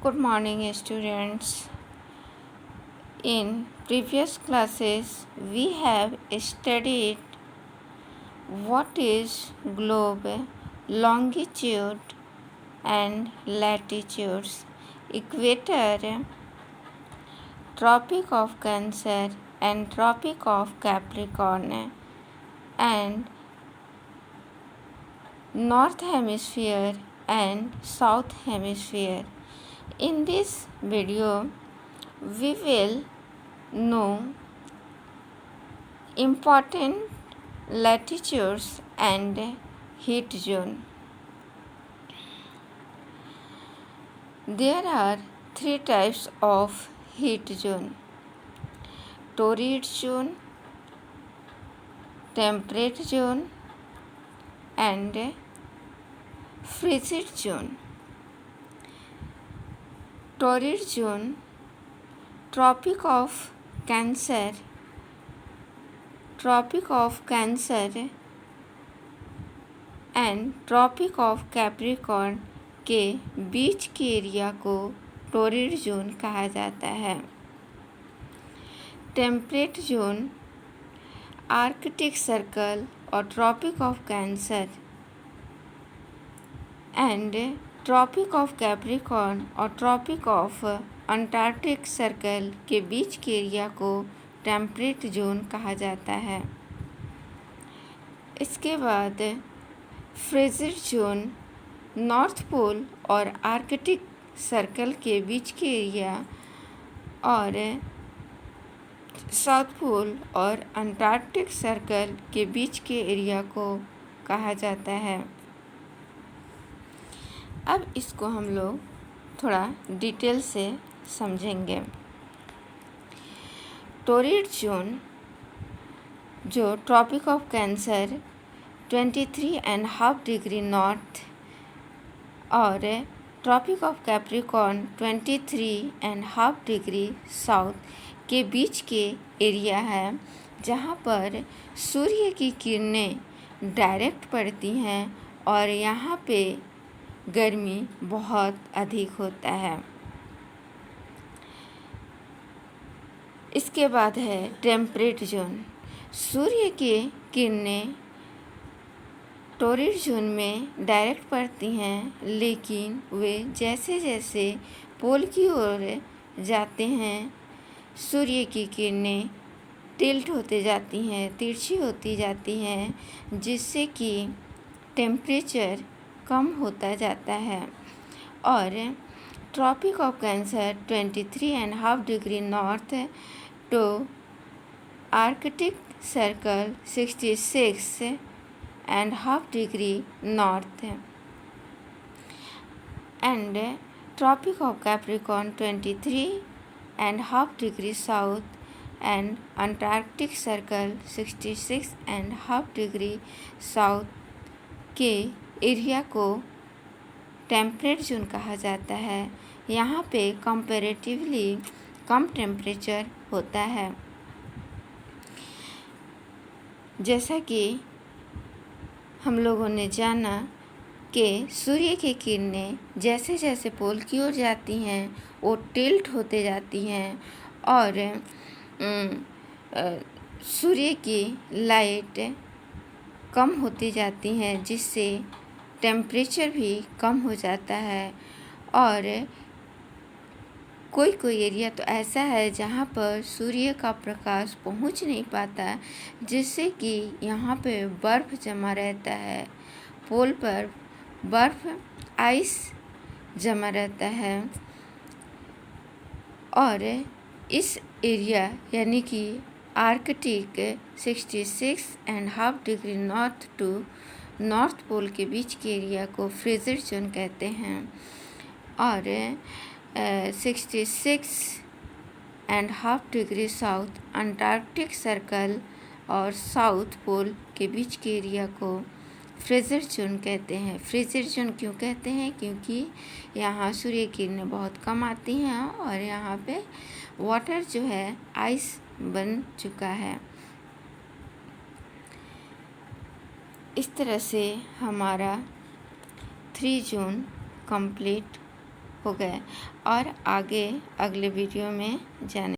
Good morning, students. In previous classes, we have studied what is globe, longitude and latitudes, equator, Tropic of Cancer and Tropic of Capricorn, and North Hemisphere and South Hemisphere. In this video, we will know important latitudes and heat zone. There are three types of heat zone: torrid zone, temperate zone and frigid zone. Torrid zone, Tropic of Cancer, Tropic of Cancer and Tropic of Capricorn के बीच के area को torrid zone कहा जाता है। Temperate zone, Arctic Circle और tropic of Cancer and Tropic of Capricorn और tropic of Antarctic Circle के बीच के एरिया को टेम्परेट जोन कहा जाता है। इसके बाद फ्रिजिड जोन, नॉर्थ पोल और आर्कटिक सर्कल के बीच के एरिया और साउथ पोल और अंटार्कटिक सर्कल के बीच के एरिया को कहा जाता है। अब इसको हम लोग थोड़ा डिटेल से समझेंगे। टोरिड जोन, जो tropic of cancer 23.5 degree north और tropic of Capricorn 23.5 degree south के बीच के एरिया है, जहाँ पर सूर्य की किरणें डायरेक्ट पड़ती हैं और यहाँ पे गर्मी बहुत अधिक होता है। इसके बाद है टेम्परेट जोन। सूर्य की किरणें टोरिड जोन में डायरेक्ट पड़ती हैं, लेकिन वे जैसे जैसे पोल की ओर जाते हैं, सूर्य की किरणें टिल्ट होते जाती हैं, तिरछी होती जाती हैं, जिससे कि टेम्परेचर कम होता जाता है। और tropic of cancer 23.5 degree north to Arctic Circle 66.5 degree north and Tropic of Capricorn 23.5 degree south and Antarctic Circle 66.5 degree south के एरिया को टेम्परेट जोन कहा जाता है। यहाँ पे कंपैरेटिवली कम टेम्परेचर होता है। जैसा कि हम लोगों ने जाना कि सूर्य की किरणें जैसे जैसे पोल की ओर जाती हैं, वो टिल्ट होते जाती हैं और सूर्य की लाइट कम होती जाती हैं, जिससे टेम्परेचर भी कम हो जाता है। और कोई कोई एरिया तो ऐसा है जहाँ पर सूर्य का प्रकाश पहुँच नहीं पाता, जिससे कि यहाँ पे बर्फ़ जमा रहता है। पोल पर बर्फ़, आइस जमा रहता है और इस एरिया यानी कि Arctic 66.5 degree north to North Pole के बीच के एरिया को फ्रिजिड जोन कहते हैं और 66.5 डिग्री साउथ अंटार्कटिक सर्कल और साउथ पोल के बीच के एरिया को फ्रिजिड जोन कहते हैं। फ्रिजिड जोन क्यों कहते हैं? क्योंकि यहाँ सूर्य किरणें बहुत कम आती हैं और यहाँ पे वाटर जो है आइस बन चुका है। इस तरह से हमारा 3 जोन कंप्लीट हो गए। और आगे अगले वीडियो में जाने